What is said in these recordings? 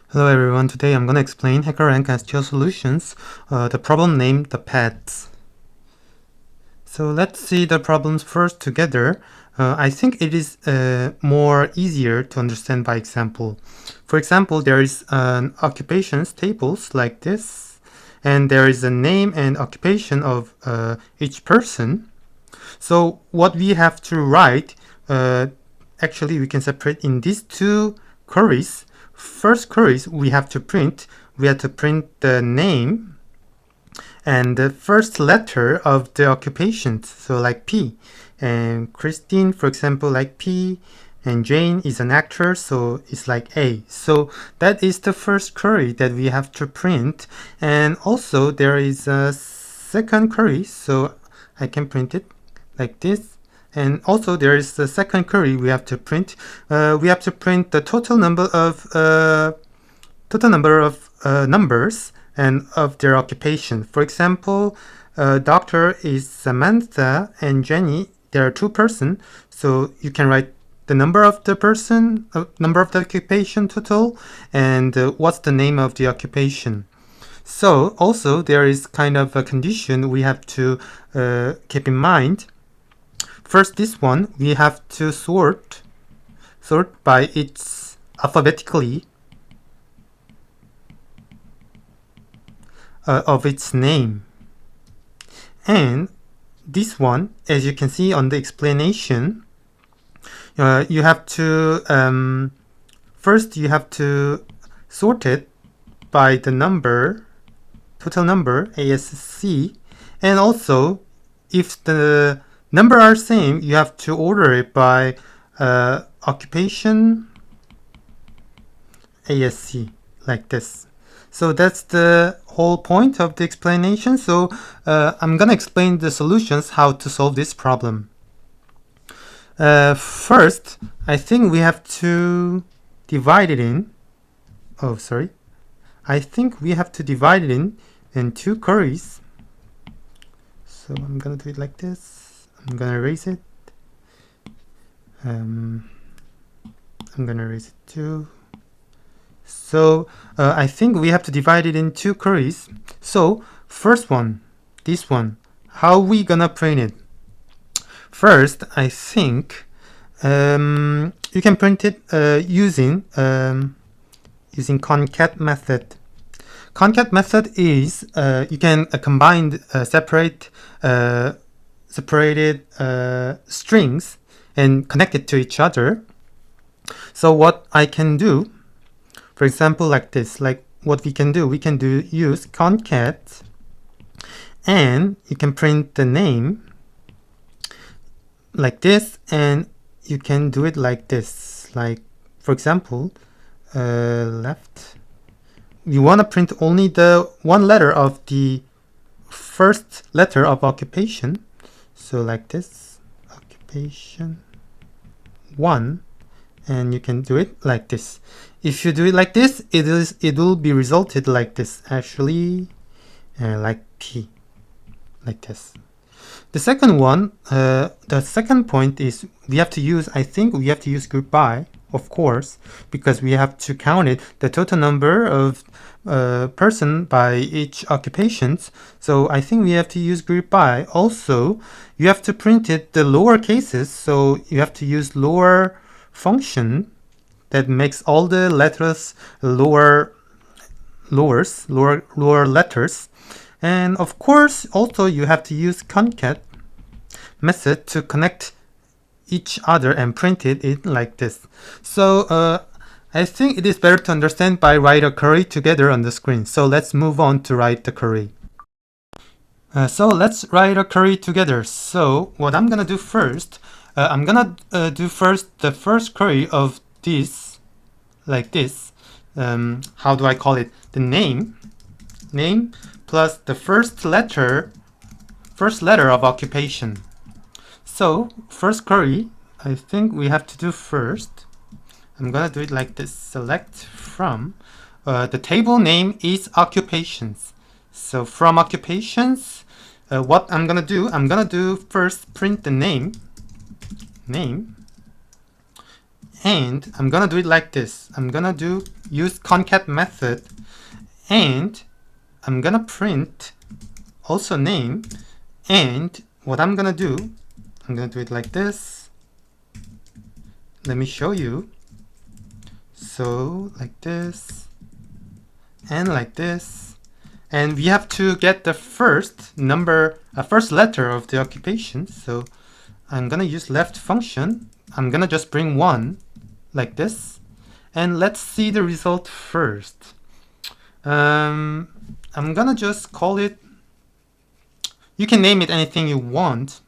Hello everyone, today I'm going to explain HackerRank SQL solutions, the problem named the pets. So let's see the problems first together. I think it is more easier to understand by example. For example, there is an occupations tables like this, and there is a name and occupation of each person. So what we have to write, actually we can separate in these two queries. First queries we have to print the name and the first letter of the occupation, so like P. And Christine, for example, like P, and Jane is an actor, so it's like A. So that is the first query that we have to print. And also there is a second query, so I can print it like this. And also there is the second query we have to print. We have to print the total number of numbers and of their occupation. For example, doctor is Samantha and Jenny. There are two persons, so you can write the number of the person, number of the occupation total, and what's the name of the occupation. So also there is kind of a condition we have to keep in mind. First, this one we have to sort by its alphabetically of its name. And this one, as you can see on the explanation, you have to first you have to sort it by the number, total number, ASC, and also if the number are same, you have to order it by occupation ASC, like this. So that's the whole point of the explanation. So I'm gonna explain the solutions, how to solve this problem. First, I think we have to divide it in. Oh, sorry. I think we have to divide it in two queries. So I'm gonna do it like this. I'm gonna erase it. I'm gonna erase it too. So I think we have to divide it in two queries. So first one, this one, how we gonna print it? First, I think you can print it using concat method. Concat method is you can combine separated strings and connect it to each other. So what I can do, for example, like this, like what we can do use concat, and you can print the name like this, and you can do it like this. Like, for example, left, you want to print only the one letter of the first letter of occupation. So like this, occupation 1, and you can do it like this. If you do it like this, it will be resulted like this, actually, like P, like this. The second one, the second point is I think we have to use group by, of course, because we have to count it, the total number of person by each occupations. So I think we have to use group by. Also, you have to print it the lower cases, so you have to use lower function that makes all the letters lower letters. And of course, also you have to use concat method to connect each other and print it like this. So I think it is better to understand by write a query together on the screen. So let's move on to write the query. So let's write a query together. So what I'm gonna do first, I'm gonna do first the first query of this, like this. How do I call it? The name plus the first letter of occupation. So first query, I think we have to do first. I'm gonna do it like this. Select from the table name is occupations. So from occupations, what I'm gonna do first print the name, and I'm gonna do it like this. I'm gonna use concat method, and I'm gonna print also name, and what I'm gonna do it like this. Let me show you. So like this and like this, and we have to get the first letter of the occupation. So I'm gonna use left function. I'm gonna just bring 1 like this, and let's see the result first. I'm gonna just call it, you can name it anything you want,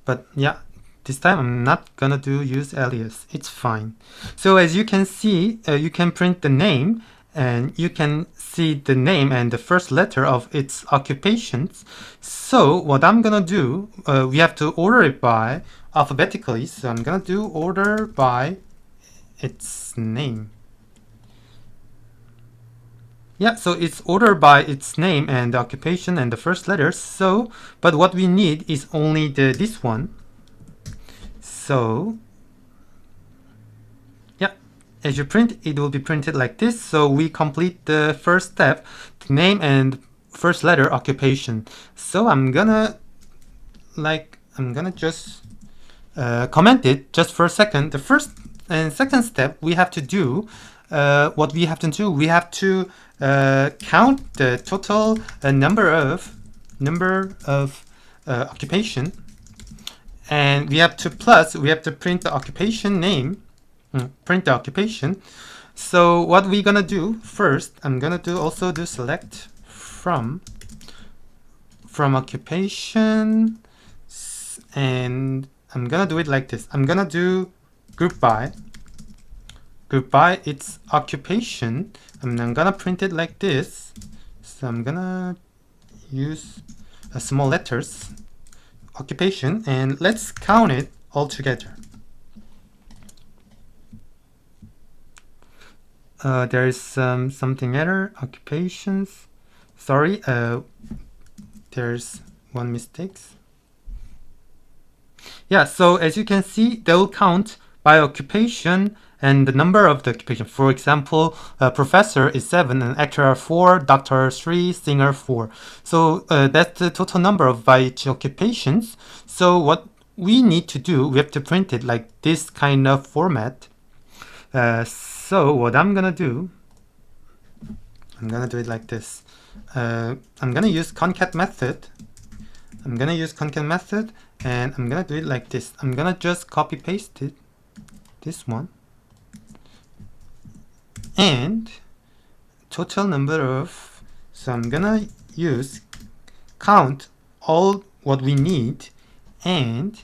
but yeah, this time I'm not gonna use alias. It's fine. So as you can see, you can print the name, and you can see the name and the first letter of its occupations. So what I'm gonna do, we have to order it by alphabetically. So I'm gonna do order by its name. Yeah, so it's ordered by its name and the occupation and the first letters. So, but what we need is only this one. So, yeah, as you print, it will be printed like this. So we complete the first step, the name and first letter occupation. So I'm gonna just comment it just for a second. The first and second step we have to do. What we have to do, we have to count the total number of occupation, and we have to print the occupation name, print the occupation. So what we're gonna do first, I'm gonna also do select from occupation, and I'm gonna do it like this. I'm gonna do group by its occupation, and I'm gonna print it like this. So I'm gonna use small letters occupation, and let's count it all together. There is something error, occupations. Sorry, there's one mistake. Yeah, so as you can see, they will count by occupation and the number of the occupation. For example, professor is 7, and actor are 4, doctor 3, singer 4. So that's the total number of by each occupations. So what we need to do, we have to print it like this kind of format. So what I'm gonna do it like this. I'm gonna use concat method. and I'm gonna do it like this. I'm gonna just copy paste it, this one, and total number of, so I'm gonna use count all what we need, and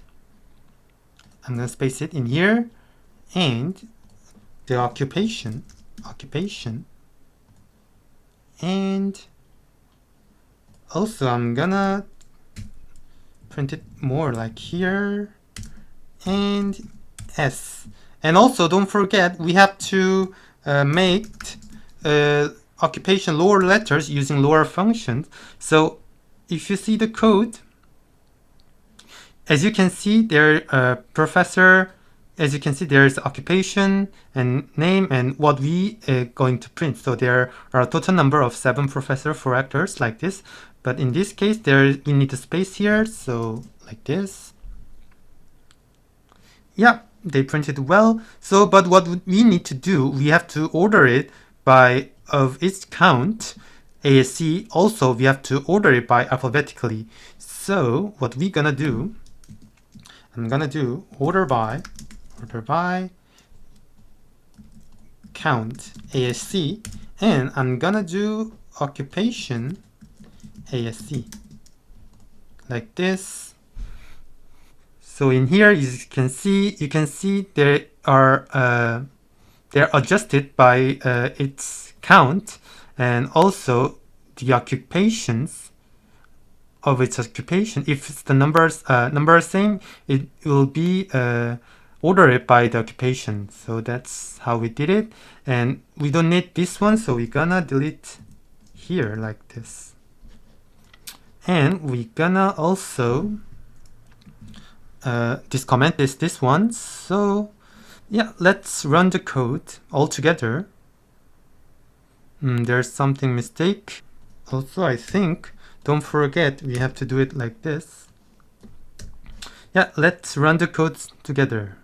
I'm gonna space it in here, and the occupation, and also I'm gonna print it more like here, and S. And also don't forget, we have to make occupation lower letters using lower functions. So if you see the code, as you can see there, professor, as you can see there's occupation and name and what we going to print. So there are a total number of 7 professor, 4 actors, like this. But in this case, we need a space here, so like this. Yeah, they printed well. So, but what we need to do, we have to order it by of its count. ASC also we have to order it by alphabetically. So what we're gonna do, I'm gonna do order by count ASC, and I'm gonna do occupation ASC like this. So in here you can see they are they're adjusted by its count, and also the occupations of its occupation. If the numbers are same, it will be ordered by the occupation. So that's how we did it, and we don't need this one, so we're gonna delete here like this. And we're gonna also this comment is this one. So Yeah, let's run the code all together. There's something mistake. Also, I think, don't forget, we have to do it like this. Yeah, let's run the code together.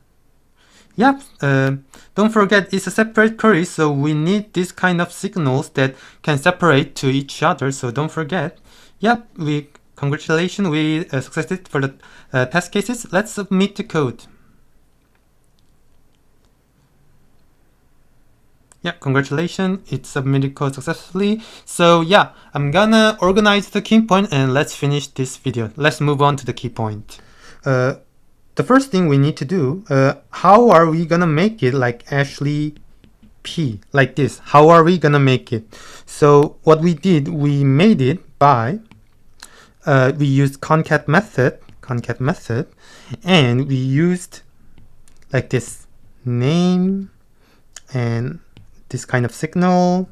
Yep, don't forget it's a separate query, so we need this kind of signals that can separate to each other, so don't forget. Yep, congratulations, we succeeded for the test cases. Let's submit the code. Yeah, congratulations, it submitted code successfully. So yeah, I'm gonna organize the key point and let's finish this video. Let's move on to the key point. The first thing we need to do, how are we gonna make it like Ashley P, like this? How are we gonna make it? So what we did, we made it by, we used concat method, and we used like this name and this kind of signal,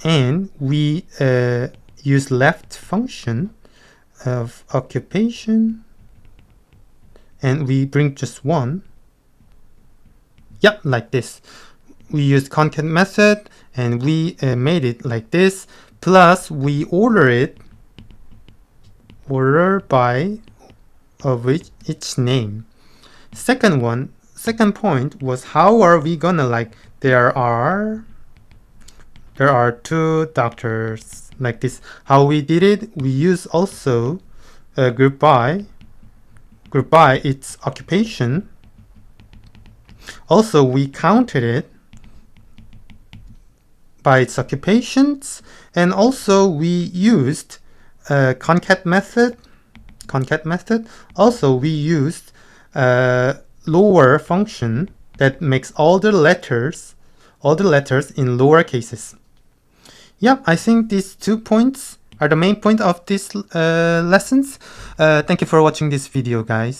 and we use left function of occupation, and we bring just one. Yep, like this. We used concat method and we made it like this, plus we order by of each name. Second point was, how are we gonna, like, there are two doctors like this. How we did it, we use also group by its occupation. Also, we counted it by its occupations, and also we used concat method. Also, we used lower function that makes all the letters in lower cases. Yeah, I think these 2 points are the main point of this lessons. Thank you for watching this video, guys.